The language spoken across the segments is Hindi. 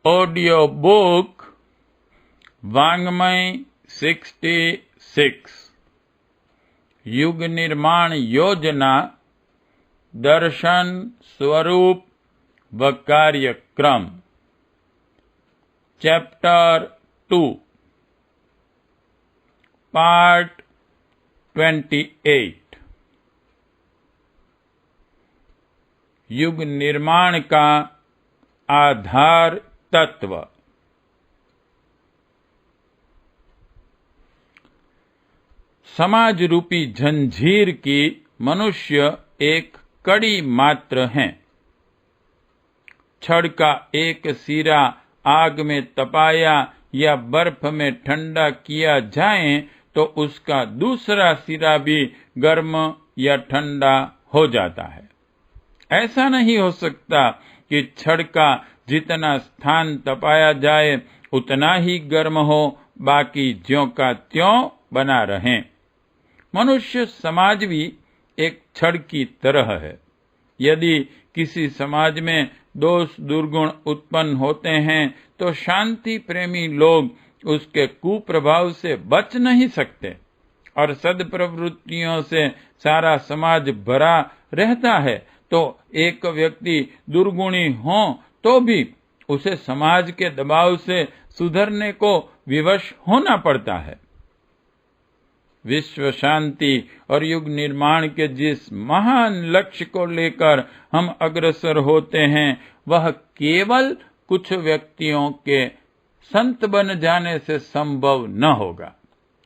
ऑडियो बुक वाङ्मय 66 युग निर्माण योजना दर्शन स्वरूप व कार्यक्रम चैप्टर 2 पार्ट 28 युग निर्माण का आधार तत्व। समाज रूपी जंजीर की मनुष्य एक कड़ी मात्र हैं। छड़ का एक सिरा आग में तपाया या बर्फ में ठंडा किया जाए तो उसका दूसरा सिरा भी गर्म या ठंडा हो जाता है। ऐसा नहीं हो सकता कि छड़ का जितना स्थान तपाया जाए उतना ही गर्म हो, बाकी ज्यों का त्यों बना रहे। मनुष्य समाज भी एक छड़ की तरह है। यदि किसी समाज में दोष दुर्गुण उत्पन्न होते हैं तो शांति प्रेमी लोग उसके कुप्रभाव से बच नहीं सकते और सद्प्रवृत्तियों से सारा समाज भरा रहता है। तो एक व्यक्ति दुर्गुणी हो तो भी उसे समाज के दबाव से सुधरने को विवश होना पड़ता है। विश्व शांति और युग निर्माण के जिस महान लक्ष्य को लेकर हम अग्रसर होते हैं वह केवल कुछ व्यक्तियों के संत बन जाने से संभव न होगा,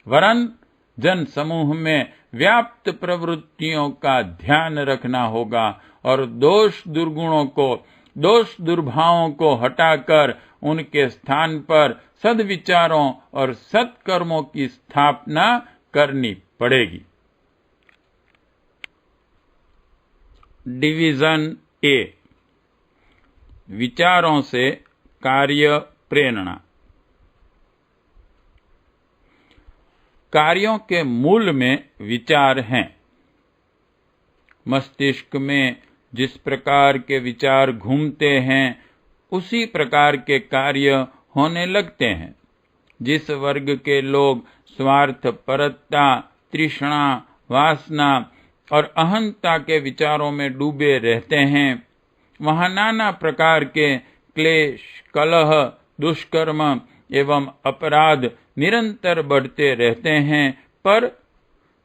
वरन जन समूह में व्याप्त प्रवृत्तियों का ध्यान रखना होगा और दोष दुर्गुणों को, दोष दुर्भावों को हटाकर उनके स्थान पर सद्विचारों और सत्कर्मों की स्थापना करनी पड़ेगी। डिवीजन ए, विचारों से कार्य प्रेरणा। कार्यों के मूल में विचार हैं। मस्तिष्क में जिस प्रकार के विचार घूमते हैं उसी प्रकार के कार्य होने लगते हैं। जिस वर्ग के लोग स्वार्थपरता, तृष्णा, वासना और अहंता के विचारों में डूबे रहते हैं वहां नाना प्रकार के क्लेश, कलह, दुष्कर्म एवं अपराध निरंतर बढ़ते रहते हैं। पर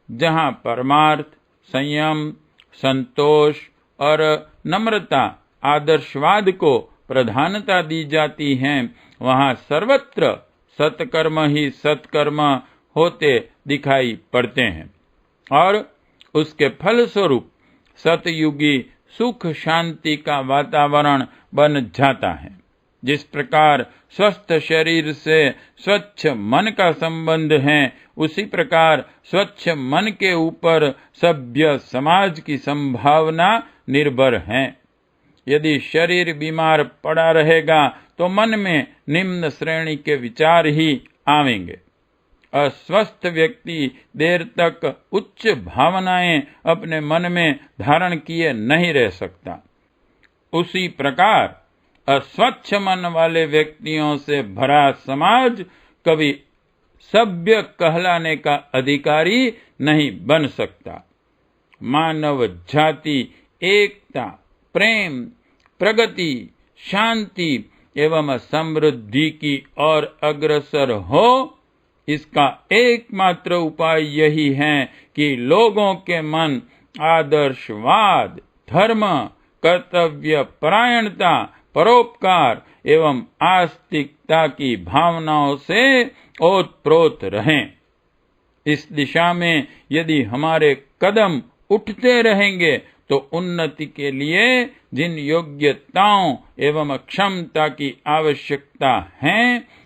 जहां परमार्थ, संयम, संतोष और नम्रता, आदर्शवाद को प्रधानता दी जाती है वहां सर्वत्र सत्कर्म ही सत्कर्म होते दिखाई पड़ते हैं और उसके फलस्वरूप सतयुगी सुख शांति का वातावरण बन जाता है। जिस प्रकार स्वस्थ शरीर से स्वच्छ मन का संबंध है उसी प्रकार स्वच्छ मन के ऊपर सभ्य समाज की संभावना निर्भर है। यदि शरीर बीमार पड़ा रहेगा तो मन में निम्न श्रेणी के विचार ही आवेंगे। अस्वस्थ व्यक्ति देर तक उच्च भावनाएं अपने मन में धारण किए नहीं रह सकता। उसी प्रकार अस्वच्छ मन वाले व्यक्तियों से भरा समाज कभी सभ्य कहलाने का अधिकारी नहीं बन सकता। मानव जाति एकता, प्रेम, प्रगति, शांति एवं समृद्धि की ओर अग्रसर हो, इसका एकमात्र उपाय यही है कि लोगों के मन आदर्शवाद, धर्म, कर्तव्य परायणता, परोपकार एवं आस्तिकता की भावनाओं से ओतप्रोत रहें। इस दिशा में यदि हमारे कदम उठते रहेंगे तो उन्नति के लिए जिन योग्यताओं एवं क्षमता की आवश्यकता है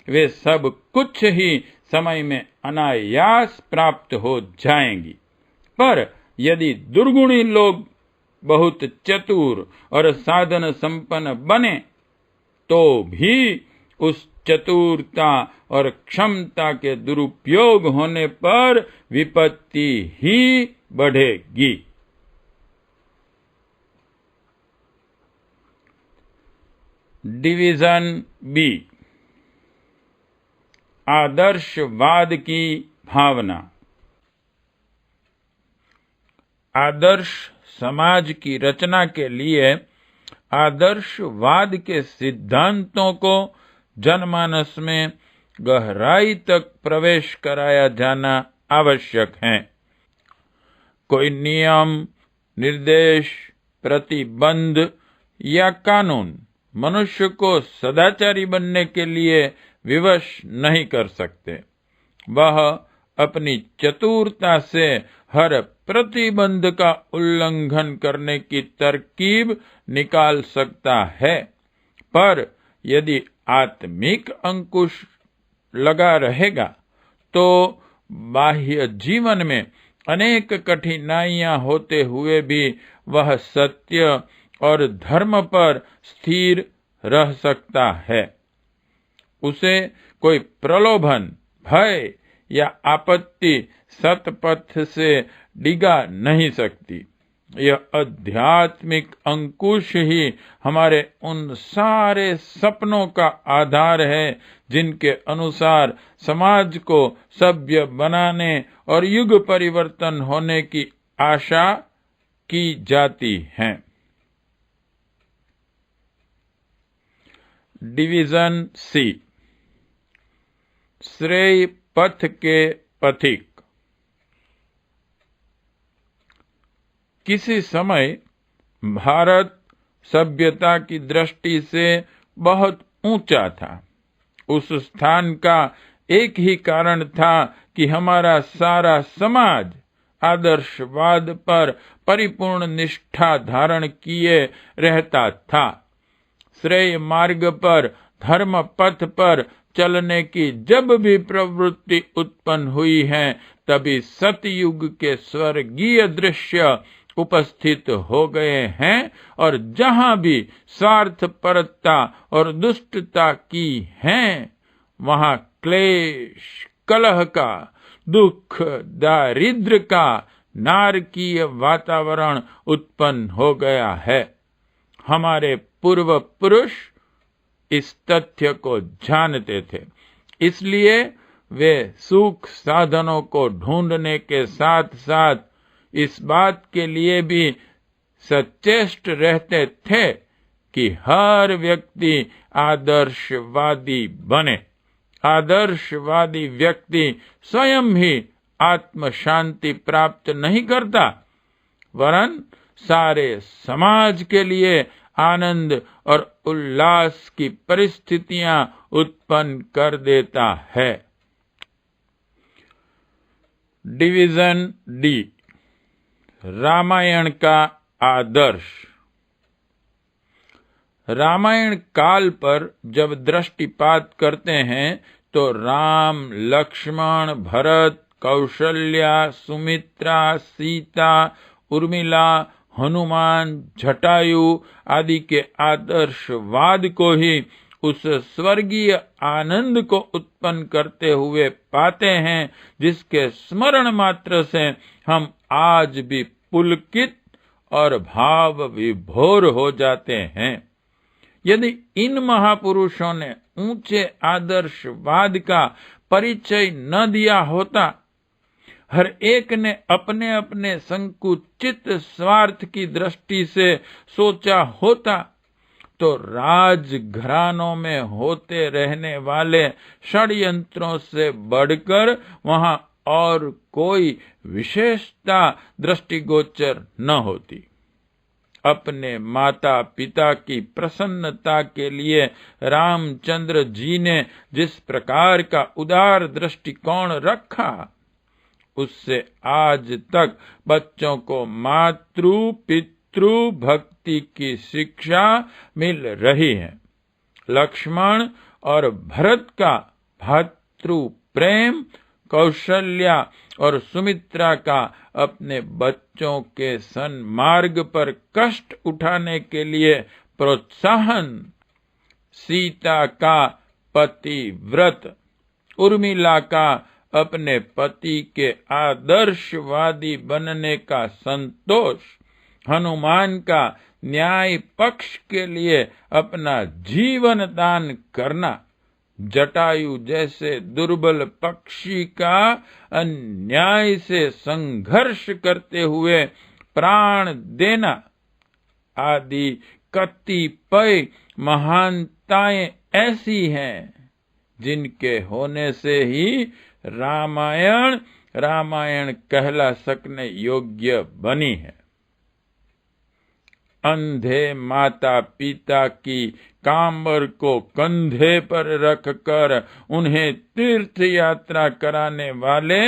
वे सब कुछ ही समय में अनायास प्राप्त हो जाएंगी। पर यदि दुर्गुणी लोग बहुत चतुर और साधन संपन्न बने तो भी उस चतुरता और क्षमता के दुरुपयोग होने पर विपत्ति ही बढ़ेगी। डिवीजन बी, आदर्शवाद की भावना। आदर्श समाज की रचना के लिए आदर्शवाद के सिद्धांतों को जनमानस में गहराई तक प्रवेश कराया जाना आवश्यक है। कोई नियम, निर्देश, प्रतिबंध या कानून मनुष्य को सदाचारी बनने के लिए विवश नहीं कर सकते। वह अपनी चतुरता से हर प्रतिबंध का उल्लंघन करने की तरकीब निकाल सकता है, पर यदि आत्मिक अंकुश लगा रहेगा तो बाह्य जीवन में अनेक कठिनाइयां होते हुए भी वह सत्य और धर्म पर स्थिर रह सकता है। उसे कोई प्रलोभन, भय या आपत्ति सतपथ से डिगा नहीं सकती। यह आध्यात्मिक अंकुश ही हमारे उन सारे सपनों का आधार है जिनके अनुसार समाज को सभ्य बनाने और युग परिवर्तन होने की आशा की जाती है। डिवीजन सी, श्रेय पथ के पथिक। किसी समय भारत सभ्यता की दृष्टि से बहुत ऊंचा था। उस स्थान का एक ही कारण था कि हमारा सारा समाज आदर्शवाद पर परिपूर्ण निष्ठा धारण किए रहता था। श्रेय मार्ग पर, धर्म पथ पर चलने की जब भी प्रवृत्ति उत्पन्न हुई है, तभी सतयुग के स्वर्गीय दृश्य उपस्थित हो गए हैं, और जहां भी स्वार्थपरता और दुष्टता की है, वहां क्लेश, कलह का, दुख, दारिद्र्य का नारकीय वातावरण उत्पन्न हो गया है। हमारे पूर्व पुरुष इस तथ्य को जानते थे, इसलिए वे सुख साधनों को ढूंढने के साथ साथ इस बात के लिए भी सचेष्ट रहते थे कि हर व्यक्ति आदर्शवादी बने। आदर्शवादी व्यक्ति स्वयं ही आत्म शांति प्राप्त नहीं करता, वरन सारे समाज के लिए आनंद और उल्लास की परिस्थितियां उत्पन्न कर देता है। डिवीजन डी, रामायण का आदर्श। रामायण काल पर जब दृष्टिपात करते हैं तो राम, लक्ष्मण, भरत, कौशल्या, सुमित्रा, सीता, उर्मिला, हनुमान, जटायु आदि के आदर्शवाद को ही उस स्वर्गीय आनंद को उत्पन्न करते हुए पाते हैं, जिसके स्मरण मात्र से हम आज भी पुलकित और भाव विभोर हो जाते हैं। यदि इन महापुरुषों ने ऊंचे आदर्शवाद का परिचय न दिया होता, हर एक ने अपने अपने संकुचित स्वार्थ की दृष्टि से सोचा होता, तो राजघरानों में होते रहने वाले षड्यंत्रों से बढ़कर वहां और कोई विशेषता दृष्टिगोचर न होती। अपने माता पिता की प्रसन्नता के लिए रामचंद्र जी ने जिस प्रकार का उदार दृष्टिकोण रखा, उससे आज तक बच्चों को मातृ पितृ भक्ति की शिक्षा मिल रही है। लक्ष्मण और भरत का भातृ प्रेम, कौशल्या और सुमित्रा का अपने बच्चों के सन्मार्ग पर कष्ट उठाने के लिए प्रोत्साहन, सीता का पतिव्रत, उर्मिला का अपने पति के आदर्शवादी बनने का संतोष, हनुमान का न्याय पक्ष के लिए अपना जीवन दान करना, जटायु जैसे दुर्बल पक्षी का अन्याय से संघर्ष करते हुए प्राण देना आदि कतिपय महानताएं ऐसी हैं जिनके होने से ही रामायण कहला सकने योग्य बनी है। अंधे माता पिता की कांबर को कंधे पर रखकर उन्हें तीर्थ यात्रा कराने वाले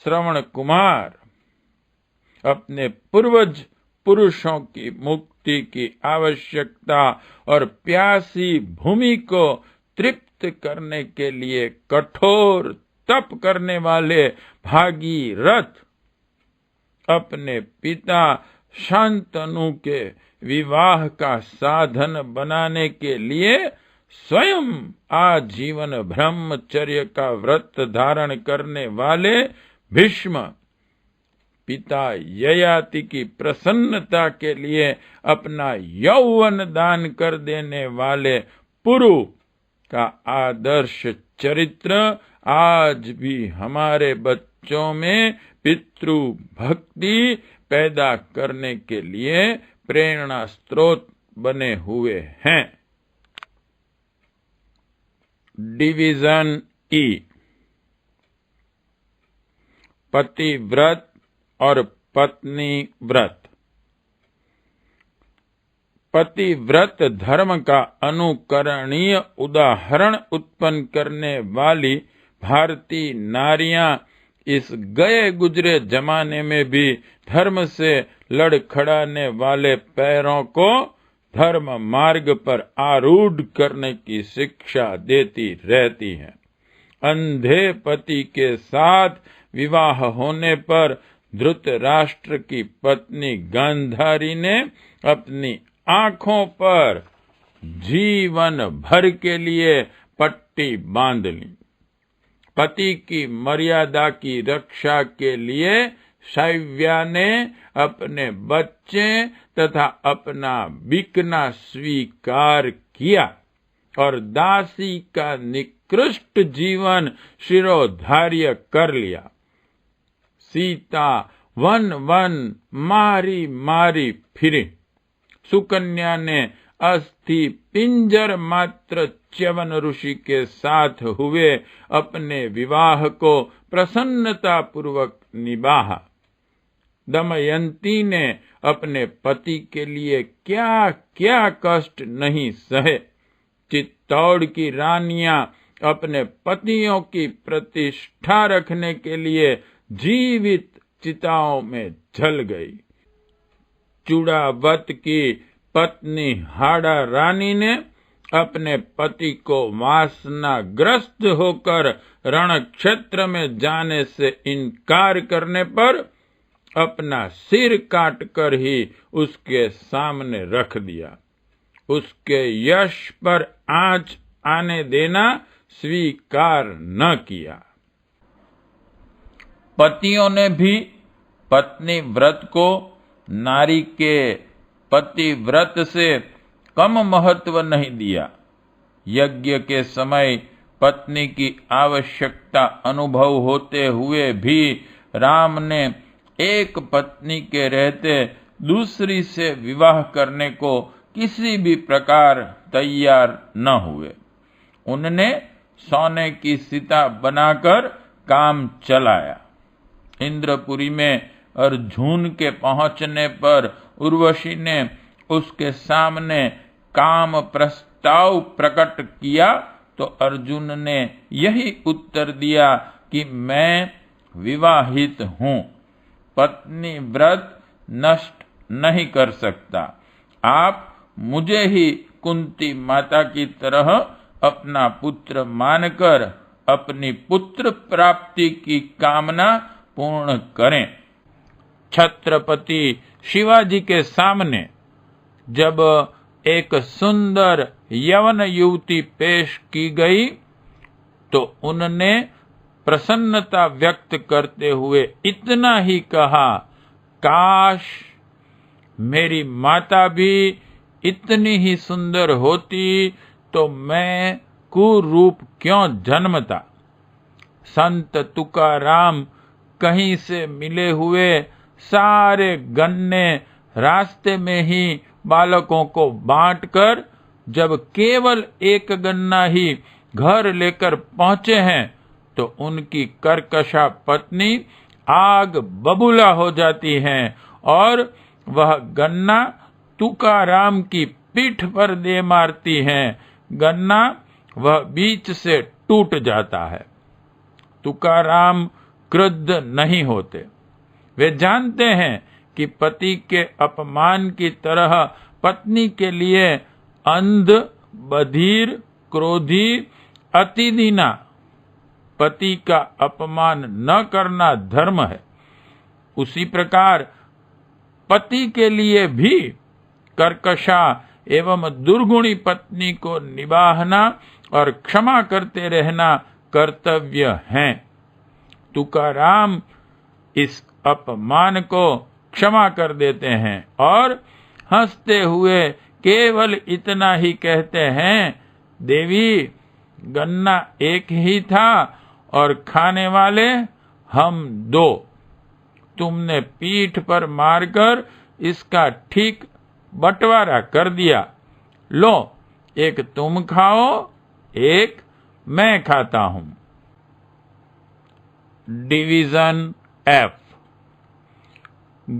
श्रवण कुमार अपने पूर्वज पुरुषों की मुक्ति की आवश्यकता और प्यासी भूमि को तृप्त करने के लिए कठोर तप करने वाले भागीरथ अपने पिता शांतनु के विवाह का साधन बनाने के लिए स्वयं आजीवन ब्रह्मचर्य का व्रत धारण करने वाले भीष्म, पिता ययाति की प्रसन्नता के लिए अपना यौवन दान कर देने वाले पुरु का आदर्श चरित्र आज भी हमारे बच्चों में पितृ भक्ति पैदा करने के लिए प्रेरणा स्रोत बने हुए हैं। डिवीजन ई, पति व्रत और पत्नी व्रत। पति व्रत धर्म का अनुकरणीय उदाहरण उत्पन्न करने वाली भारतीय नारियां इस गए गुजरे जमाने में भी धर्म से लड़खड़ाने वाले पैरों को धर्म मार्ग पर आरूढ़ करने की शिक्षा देती रहती हैं। अंधे पति के साथ विवाह होने पर धृतराष्ट्र की पत्नी गांधारी ने अपनी आंखों पर जीवन भर के लिए पट्टी बांध ली। पति की मर्यादा की रक्षा के लिए शैव्या ने अपने बच्चे तथा अपना बिकना स्वीकार किया और दासी का निकृष्ट जीवन शिरोधार्य कर लिया। सीता वन वन मारी मारी फिरी। सुकन्या ने अस्थि पिंजर मात्र च्यवन ऋषि के साथ हुए अपने विवाह को प्रसन्नता पूर्वक निभाया। दमयंती ने अपने पति के लिए क्या क्या कष्ट नहीं सहे। चित्तौड़ की रानियां अपने पतियों की प्रतिष्ठा रखने के लिए जीवित चिताओं में जल गई। चूड़ावत की पत्नी हाड़ा रानी ने अपने पति को वासनाग्रस्त होकर रण क्षेत्र में जाने से इनकार करने पर अपना सिर काटकर ही उसके सामने रख दिया। उसके यश पर आंच आने देना स्वीकार न किया। पतियों ने भी पत्नी व्रत को नारी के पति व्रत से कम महत्व नहीं दिया। यज्ञ के समय पत्नी की आवश्यकता अनुभव होते हुए भी राम ने एक पत्नी के रहते दूसरी से विवाह करने को किसी भी प्रकार तैयार न हुए। उनने सोने की सीता बनाकर काम चलाया। इंद्रपुरी में अर्जुन के पहुंचने पर उर्वशी ने उसके सामने काम प्रस्ताव प्रकट किया तो अर्जुन ने यही उत्तर दिया कि मैं विवाहित हूँ, पत्नी व्रत नष्ट नहीं कर सकता। आप मुझे ही कुंती माता की तरह अपना पुत्र मानकर अपनी पुत्र प्राप्ति की कामना पूर्ण करें। छत्रपति शिवाजी के सामने जब एक सुंदर यवन युवती पेश की गई तो उनने प्रसन्नता व्यक्त करते हुए इतना ही कहा, काश मेरी माता भी इतनी ही सुंदर होती तो मैं कुरूप क्यों जन्मता। संत तुकाराम कहीं से मिले हुए सारे गन्ने रास्ते में ही बालकों को बांटकर जब केवल एक गन्ना ही घर लेकर पहुंचे हैं तो उनकी कर्कशा पत्नी आग बबूला हो जाती है और वह गन्ना तुकाराम की पीठ पर दे मारती है। गन्ना वह बीच से टूट जाता है। तुकाराम क्रुद्ध नहीं होते। वे जानते हैं कि पति के अपमान की तरह पत्नी के लिए अंध, बधिर, क्रोधी, अतिदीना पति का अपमान न करना धर्म है। उसी प्रकार पति के लिए भी कर्कशा एवं दुर्गुणी पत्नी को निभाना और क्षमा करते रहना कर्तव्य है। तुकाराम इस अपमान को क्षमा कर देते हैं और हंसते हुए केवल इतना ही कहते हैं, देवी, गन्ना एक ही था और खाने वाले हम दो। तुमने पीठ पर मारकर इसका ठीक बंटवारा कर दिया। लो, एक तुम खाओ, एक मैं खाता हूं। Division F.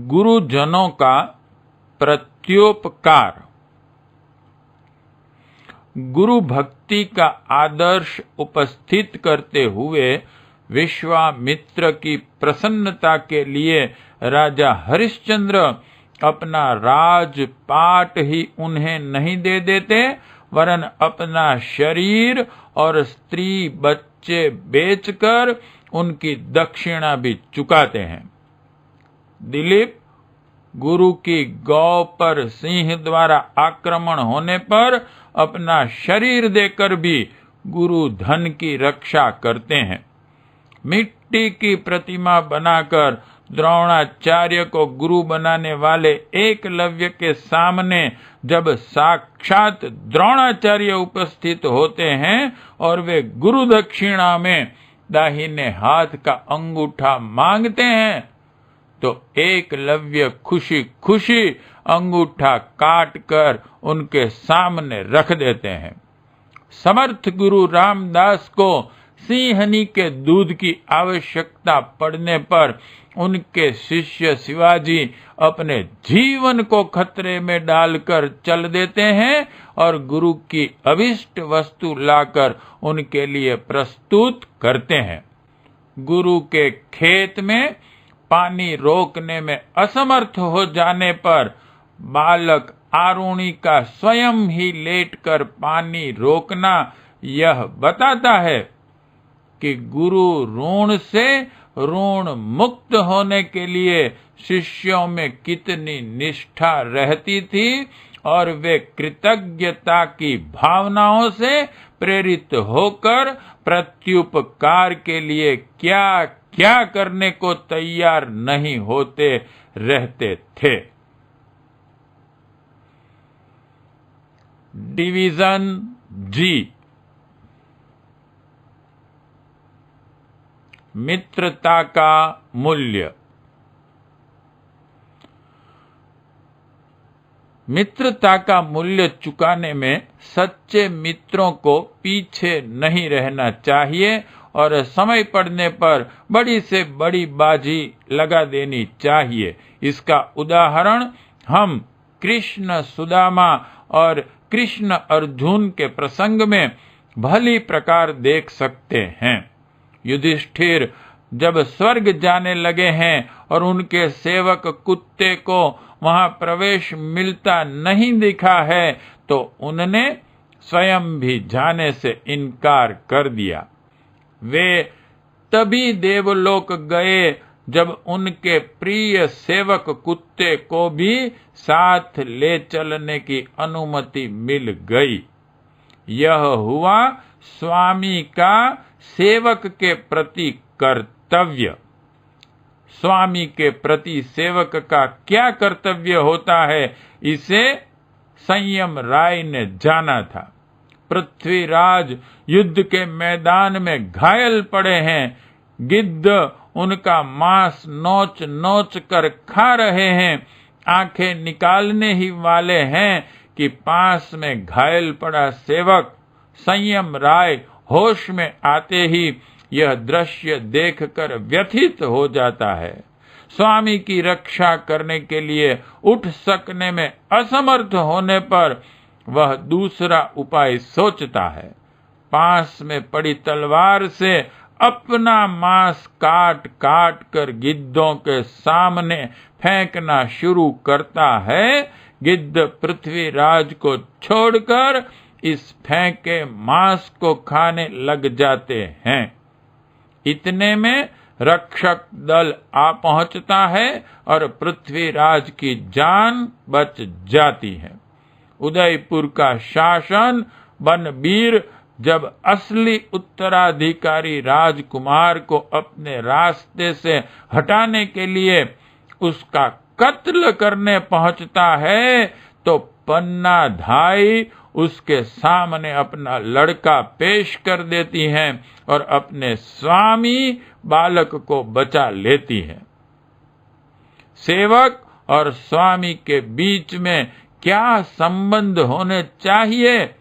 गुरुजनों का प्रत्योपकार। गुरु भक्ति का आदर्श उपस्थित करते हुए विश्वामित्र की प्रसन्नता के लिए राजा हरिश्चंद्र अपना राजपाट ही उन्हें नहीं दे देते, वरन अपना शरीर और स्त्री बच्चे बेचकर उनकी दक्षिणा भी चुकाते हैं। दिलीप, गुरु की गौ पर सिंह द्वारा आक्रमण होने पर अपना शरीर देकर भी गुरु धन की रक्षा करते हैं। मिट्टी की प्रतिमा बनाकर द्रोणाचार्य को गुरु बनाने वाले एकलव्य के सामने जब साक्षात द्रोणाचार्य उपस्थित होते हैं और वे गुरु दक्षिणा में दाहिने हाथ का अंगूठा मांगते हैं तो एकलव्य खुशी खुशी अंगूठा काटकर उनके सामने रख देते हैं। समर्थ गुरु रामदास को सिंहनी के दूध की आवश्यकता पड़ने पर उनके शिष्य शिवाजी अपने जीवन को खतरे में डालकर चल देते हैं और गुरु की अभिष्ट वस्तु लाकर उनके लिए प्रस्तुत करते हैं। गुरु के खेत में पानी रोकने में असमर्थ हो जाने पर बालक आरुणि का स्वयं ही लेटकर पानी रोकना यह बताता है कि गुरु ऋण से ऋण मुक्त होने के लिए शिष्यों में कितनी निष्ठा रहती थी और वे कृतज्ञता की भावनाओं से प्रेरित होकर प्रत्युपकार के लिए क्या क्या करने को तैयार नहीं होते रहते थे। डिवीजन जी। मित्रता का मूल्य। मित्रता का मूल्य चुकाने में सच्चे मित्रों को पीछे नहीं रहना चाहिए और समय पड़ने पर बड़ी से बड़ी बाजी लगा देनी चाहिए। इसका उदाहरण हम कृष्ण सुदामा और कृष्ण अर्जुन के प्रसंग में भली प्रकार देख सकते हैं। युधिष्ठिर जब स्वर्ग जाने लगे हैं और उनके सेवक कुत्ते को वहां प्रवेश मिलता नहीं दिखा है तो उन्होंने स्वयं भी जाने से इनकार कर दिया। वे तभी देवलोक गए जब उनके प्रिय सेवक कुत्ते को भी साथ ले चलने की अनुमति मिल गई। यह हुआ स्वामी का सेवक के प्रति कर्तव्य। स्वामी के प्रति सेवक का क्या कर्तव्य होता है, इसे संयम राय ने जाना था। पृथ्वीराज युद्ध के मैदान में घायल पड़े हैं। गिद्ध उनका मांस नोच नोच कर खा रहे हैं। आंखें निकालने ही वाले हैं कि पास में घायल पड़ा सेवक। संयम राय होश में आते ही यह दृश्य देखकर व्यथित हो जाता है। स्वामी की रक्षा करने के लिए उठ सकने में असमर्थ होने पर वह दूसरा उपाय सोचता है। पास में पड़ी तलवार से अपना मांस काट काट कर गिद्धों के सामने फेंकना शुरू करता है। गिद्ध पृथ्वीराज को छोड़कर इस फेंके मांस को खाने लग जाते हैं। इतने में रक्षक दल आ पहुंचता है और पृथ्वीराज की जान बच जाती है। उदयपुर का शासन बनबीर जब असली उत्तराधिकारी राजकुमार को अपने रास्ते से हटाने के लिए उसका कत्ल करने पहुंचता है तो पन्ना धाई उसके सामने अपना लड़का पेश कर देती है और अपने स्वामी बालक को बचा लेती है। सेवक और स्वामी के बीच में क्या संबंध होने चाहिए,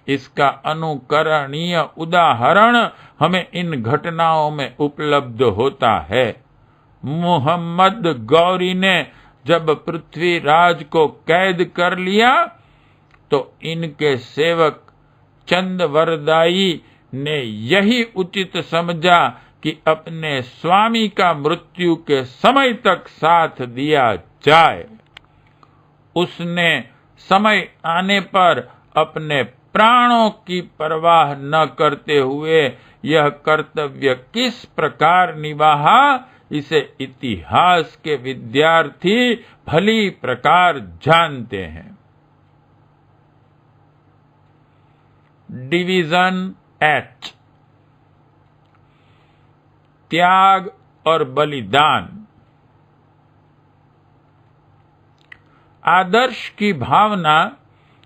इसका अनुकरणीय उदाहरण हमें इन घटनाओं में उपलब्ध होता है। मोहम्मद गौरी ने जब पृथ्वीराज को कैद कर लिया तो इनके सेवक चंदवरदाई ने यही उचित समझा कि अपने स्वामी का मृत्यु के समय तक साथ दिया जाए। उसने समय आने पर अपने प्राणों की परवाह न करते हुए यह कर्तव्य किस प्रकार निभाया, इसे इतिहास के विद्यार्थी भली प्रकार जानते हैं। डिवीजन एच, त्याग और बलिदान। आदर्श की भावना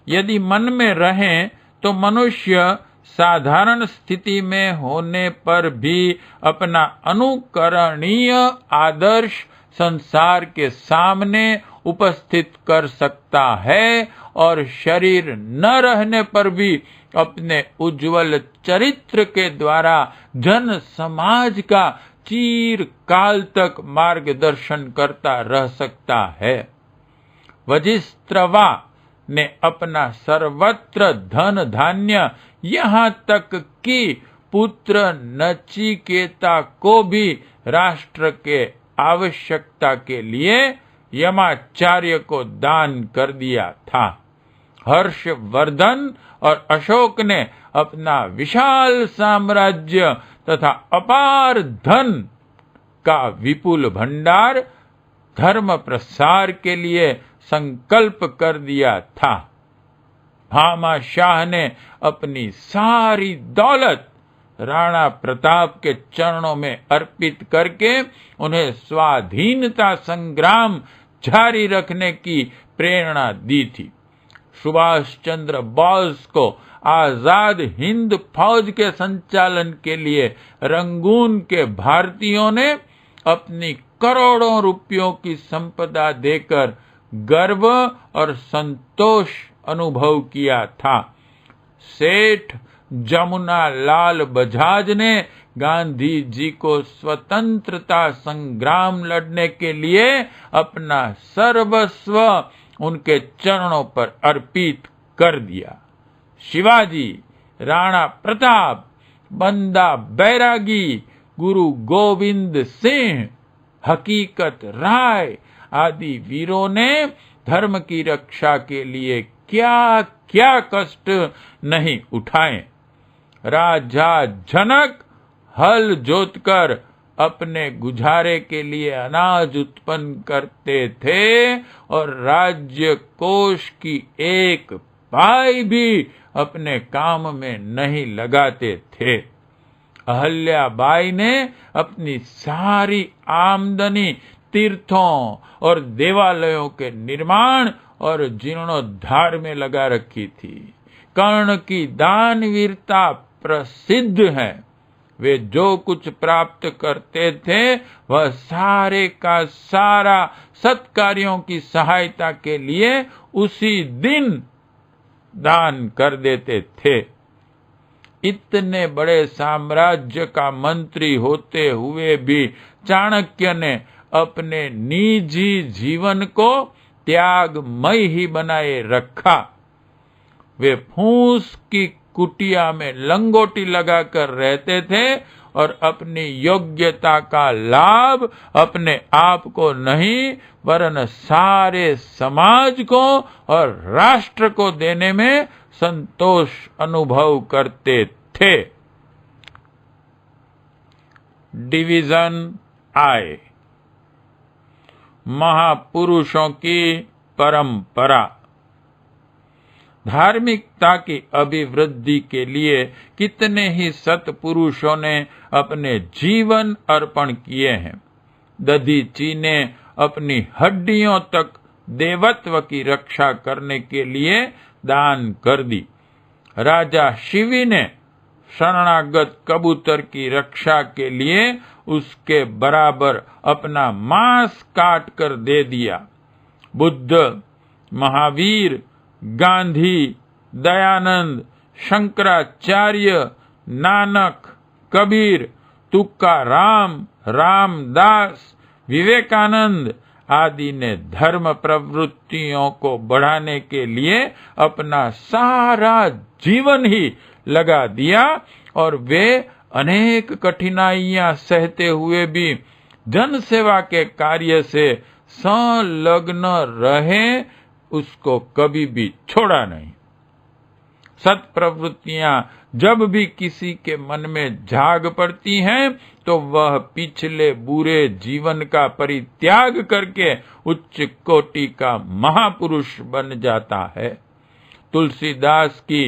यदि मन में रहे तो मनुष्य साधारण स्थिति में होने पर भी अपना अनुकरणीय आदर्श संसार के सामने उपस्थित कर सकता है और शरीर न रहने पर भी अपने उज्जवल चरित्र के द्वारा जन समाज का चिरकाल तक मार्गदर्शन करता रह सकता है। वजिष्त्रवा ने अपना सर्वत्र धन धान्य यहाँ तक कि पुत्र नचिकेता को भी राष्ट्र के आवश्यकता के लिए यमाचार्य को दान कर दिया था। हर्षवर्धन और अशोक ने अपना विशाल साम्राज्य तथा अपार धन का विपुल भंडार धर्म प्रसार के लिए संकल्प कर दिया था। भामा शाह ने अपनी सारी दौलत राणा प्रताप के चरणों में अर्पित करके उन्हें स्वाधीनता संग्राम जारी रखने की प्रेरणा दी थी। सुभाष चंद्र बोस को आजाद हिंद फौज के संचालन के लिए रंगून के भारतीयों ने अपनी करोड़ों रुपयों की संपदा देकर गर्व और संतोष अनुभव किया था। सेठ जमुना लाल बजाज ने गांधी जी को स्वतंत्रता संग्राम लड़ने के लिए अपना सर्वस्व उनके चरणों पर अर्पित कर दिया। शिवाजी, राणा प्रताप, बंदा बैरागी, गुरु गोविंद सिंह, हकीकत राय आदि वीरों ने धर्म की रक्षा के लिए क्या क्या कष्ट नहीं उठाए। राजा जनक हल जोतकर अपने गुजारे के लिए अनाज उत्पन्न करते थे और राज्य कोष की एक पाई भी अपने काम में नहीं लगाते थे। अहल्याबाई ने अपनी सारी आमदनी तीर्थों और देवालयों के निर्माण और जीर्णोद्धार में लगा रखी थी। कर्ण की दानवीरता प्रसिद्ध है। वे जो कुछ प्राप्त करते थे वह सारे का सारा सत्कार्यों की सहायता के लिए उसी दिन दान कर देते थे। इतने बड़े साम्राज्य का मंत्री होते हुए भी चाणक्य ने अपने निजी जीवन को त्यागमय ही बनाए रखा। वे फूस की कुटिया में लंगोटी लगाकर रहते थे और अपनी योग्यता का लाभ अपने आप को नहीं वरन सारे समाज को और राष्ट्र को देने में संतोष अनुभव करते थे। डिवीजन आए। महापुरुषों की परंपरा। धार्मिकता की अभिवृद्धि के लिए कितने ही सत्पुरुषों ने अपने जीवन अर्पण किए हैं। दधीची ने अपनी हड्डियों तक देवत्व की रक्षा करने के लिए दान कर दी। राजा शिवी ने शरणागत कबूतर की रक्षा के लिए उसके बराबर अपना मांस काट कर दे दिया। बुद्ध, महावीर, गांधी, दयानंद, शंकराचार्य, नानक, कबीर, तुकाराम, रामदास, विवेकानंद आदि ने धर्म प्रवृत्तियों को बढ़ाने के लिए अपना सारा जीवन ही लगा दिया और वे अनेक कठिनाइयां सहते हुए भी जन सेवा के कार्य से संलग्न रहे, उसको कभी भी छोड़ा नहीं। सत्प्रवृत्तियां जब भी किसी के मन में जाग पड़ती हैं तो वह पिछले बुरे जीवन का परित्याग करके उच्च कोटि का महापुरुष बन जाता है। तुलसीदास की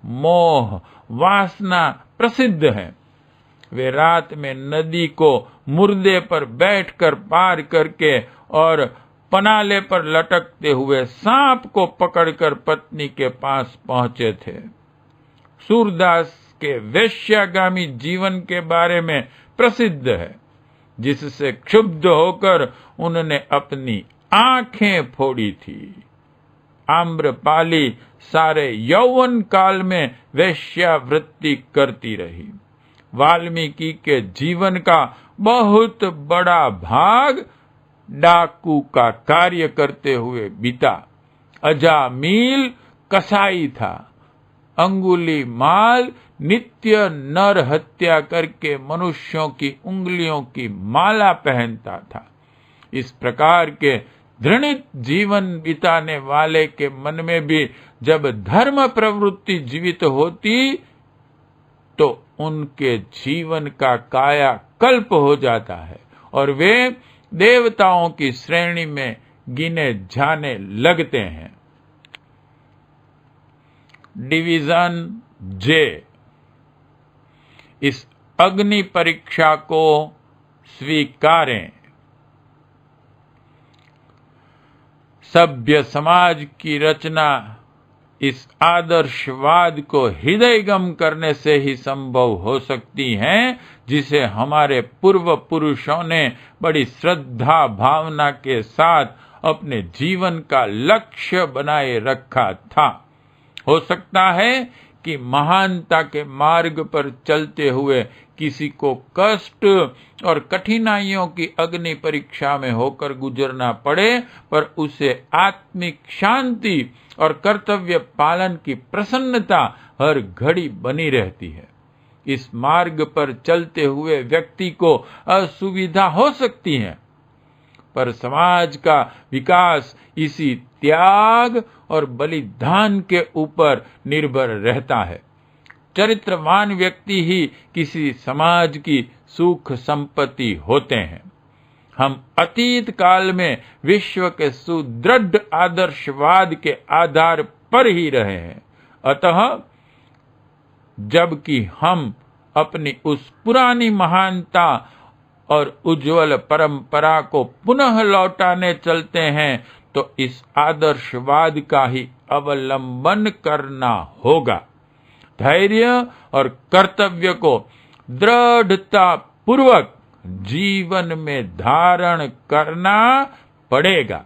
मोह वासना प्रसिद्ध है। वे रात में नदी को मुर्दे पर बैठकर पार करके और पनाले पर लटकते हुए सांप को पकड़कर पत्नी के पास पहुंचे थे। सूरदास के वेश्यागामी जीवन के बारे में प्रसिद्ध है, जिससे क्षुब्ध होकर उन्होंने अपनी आंखें फोड़ी थी। आम्रपाली सारे यौवन काल में वेश्यावृत्ति करती रही। वाल्मीकि के जीवन का बहुत बड़ा भाग डाकू का कार्य करते हुए बीता। अजामिल कसाई था। अंगुलीमाल नित्य नर हत्या करके मनुष्यों की उंगलियों की माला पहनता था। इस प्रकार के घृणित जीवन बिताने वाले के मन में भी जब धर्म प्रवृत्ति जीवित होती तो उनके जीवन का काया कल्प हो जाता है और वे देवताओं की श्रेणी में गिने जाने लगते हैं। डिवीजन जे। इस अग्नि परीक्षा को स्वीकारें। सभ्य समाज की रचना इस आदर्शवाद को हृदयगम करने से ही संभव हो सकती है, जिसे हमारे पूर्व पुरुषों ने बड़ी श्रद्धा भावना के साथ अपने जीवन का लक्ष्य बनाए रखा था। हो सकता है कि महानता के मार्ग पर चलते हुए किसी को कष्ट और कठिनाइयों की अग्नि परीक्षा में होकर गुजरना पड़े, पर उसे आत्मिक शांति और कर्तव्य पालन की प्रसन्नता हर घड़ी बनी रहती है। इस मार्ग पर चलते हुए व्यक्ति को असुविधा हो सकती है, पर समाज का विकास इसी त्याग और बलिदान के ऊपर निर्भर रहता है। चरित्रवान व्यक्ति ही किसी समाज की सुख संपत्ति होते हैं। हम अतीत काल में विश्व के सुदृढ़ आदर्शवाद के आधार पर ही रहे हैं, अतः जबकि हम अपनी उस पुरानी महानता और उज्जवल परंपरा को पुनः लौटाने चलते हैं तो इस आदर्शवाद का ही अवलंबन करना होगा। धैर्य और कर्तव्य को दृढ़ता पूर्वक जीवन में धारण करना पड़ेगा।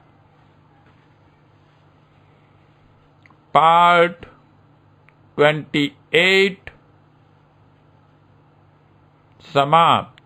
पार्ट 28 समाप्त।